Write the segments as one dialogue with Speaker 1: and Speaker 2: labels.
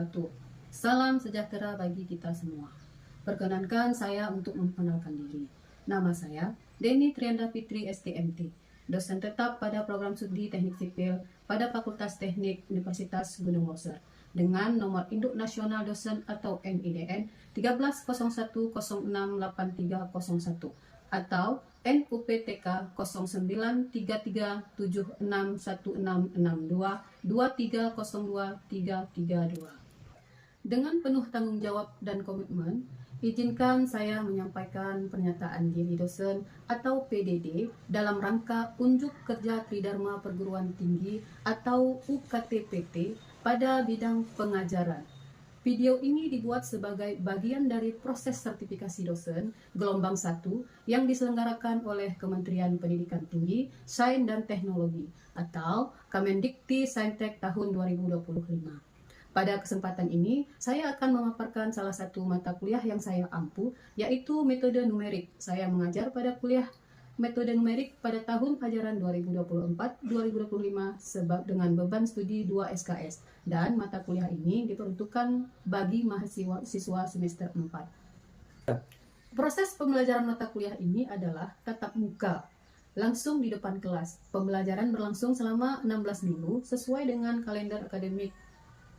Speaker 1: wabarakatuh. Salam sejahtera bagi kita semua. Perkenankan saya untuk memperkenalkan diri. Nama saya Deni Trianda Fitri STMT, dosen tetap pada program studi Teknik Sipil pada Fakultas Teknik Universitas Gunung Leuser dengan nomor induk nasional dosen atau NIDN 1301068301 atau NUPTK 0933761662 Dengan penuh tanggung jawab dan komitmen, izinkan saya menyampaikan pernyataan diri dosen atau PDD dalam rangka Unjuk Kerja Tridharma Perguruan Tinggi atau UKTPT pada bidang pengajaran. Video ini dibuat sebagai bagian dari proses sertifikasi dosen gelombang 1 yang diselenggarakan oleh Kementerian Pendidikan Tinggi, Sains dan Teknologi atau Kemendikti Saintek tahun 2025. Pada kesempatan ini, saya akan memaparkan salah satu mata kuliah yang saya ampu, yaitu metode numerik. Saya mengajar pada kuliah metode numerik pada tahun ajaran 2024-2025 sebab dengan beban studi 2 SKS dan mata kuliah ini diperuntukkan bagi mahasiswa semester 4. Proses pembelajaran mata kuliah ini adalah tatap muka, langsung di depan kelas. Pembelajaran berlangsung selama 16 minggu sesuai dengan kalender akademik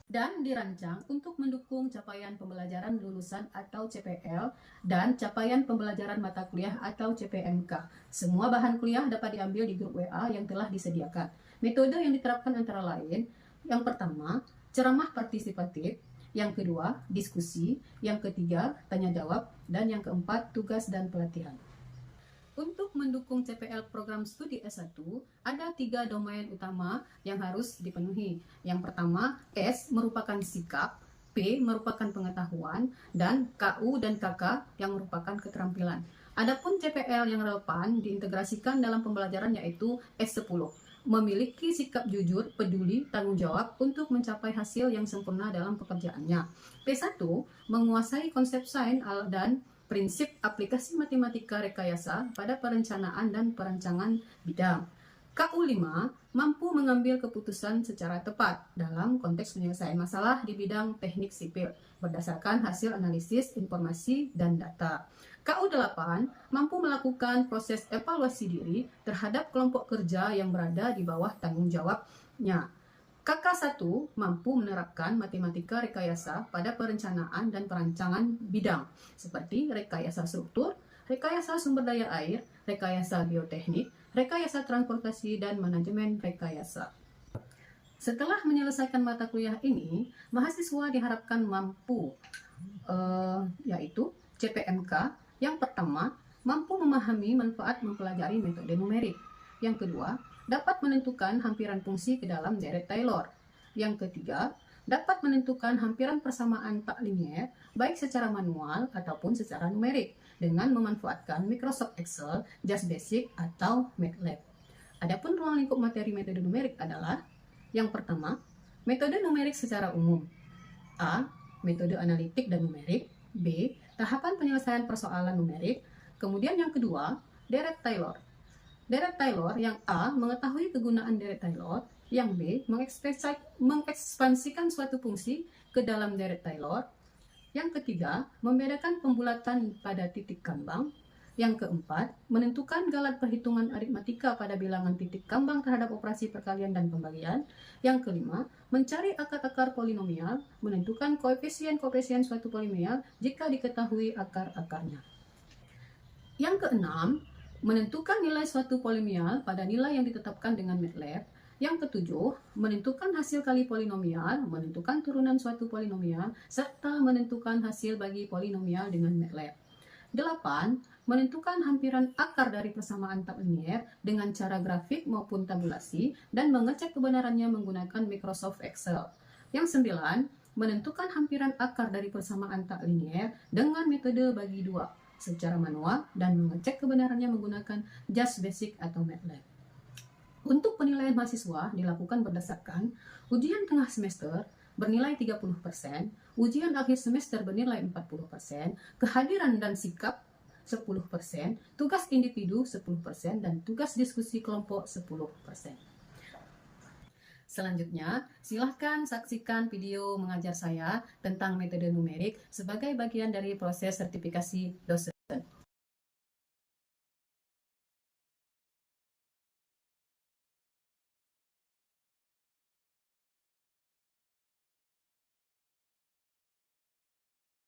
Speaker 1: dan dirancang untuk mendukung capaian pembelajaran lulusan atau CPL dan capaian pembelajaran mata kuliah atau CPMK. Semua bahan kuliah dapat diambil di grup WA yang telah disediakan. Metode yang diterapkan antara lain, yang pertama, ceramah partisipatif, yang kedua, diskusi, yang ketiga, tanya jawab, dan yang keempat, tugas dan pelatihan. Untuk mendukung CPL program studi S1, ada 3 domain utama yang harus dipenuhi. Yang pertama, S merupakan sikap, P merupakan pengetahuan, dan KU dan KK yang merupakan keterampilan. Adapun CPL yang relevan diintegrasikan dalam pembelajaran yaitu S10. Memiliki sikap jujur, peduli, tanggung jawab untuk mencapai hasil yang sempurna dalam pekerjaannya. P1 menguasai konsep sains dan prinsip aplikasi matematika rekayasa pada perencanaan dan perancangan bidang. KU5 mampu mengambil keputusan secara tepat dalam konteks penyelesaian masalah di bidang teknik sipil berdasarkan hasil analisis informasi dan data. KU8 mampu melakukan proses evaluasi diri terhadap kelompok kerja yang berada di bawah tanggung jawabnya. KK1 mampu menerapkan matematika rekayasa pada perencanaan dan perancangan bidang, seperti rekayasa struktur, rekayasa sumber daya air, rekayasa bioteknik, rekayasa transportasi, dan manajemen rekayasa. Setelah menyelesaikan mata kuliah ini, mahasiswa diharapkan mampu, yaitu CPMK. Yang pertama, mampu memahami manfaat mempelajari metode numerik. Yang kedua, dapat menentukan hampiran fungsi ke dalam deret Taylor. Yang ketiga, dapat menentukan hampiran persamaan tak linier baik secara manual ataupun secara numerik dengan memanfaatkan Microsoft Excel, Just Basic, atau MATLAB. Adapun ruang lingkup materi metode numerik adalah yang pertama, metode numerik secara umum. A. Metode analitik dan numerik. B. Tahapan penyelesaian persoalan numerik. Kemudian yang kedua, deret Taylor. Deret Taylor yang A mengetahui kegunaan deret Taylor, yang B mengekspansikan suatu fungsi ke dalam deret Taylor, yang ketiga membedakan pembulatan pada titik kambang, yang keempat menentukan galat perhitungan aritmatika pada bilangan titik kambang terhadap operasi perkalian dan pembagian, yang kelima mencari akar-akar polinomial, menentukan koefisien-koefisien suatu polinomial jika diketahui akar-akarnya. Yang keenam, menentukan nilai suatu polinomial pada nilai yang ditetapkan dengan MATLAB. Yang ketujuh, menentukan hasil kali polinomial, menentukan turunan suatu polinomial, serta menentukan hasil bagi polinomial dengan MATLAB. 8. Menentukan hampiran akar dari persamaan tak linier dengan cara grafik maupun tabulasi dan mengecek kebenarannya menggunakan Microsoft Excel. Yang 9. Menentukan hampiran akar dari persamaan tak linier dengan metode bagi dua secara manual dan mengecek kebenarannya menggunakan Just Basic atau MATLAB. Untuk penilaian mahasiswa dilakukan berdasarkan ujian tengah semester bernilai 30%, ujian akhir semester bernilai 40%, kehadiran dan sikap 10%, tugas individu 10%, dan tugas diskusi kelompok 10%. Selanjutnya, silahkan saksikan video mengajar saya tentang metode numerik sebagai bagian dari proses sertifikasi dosen.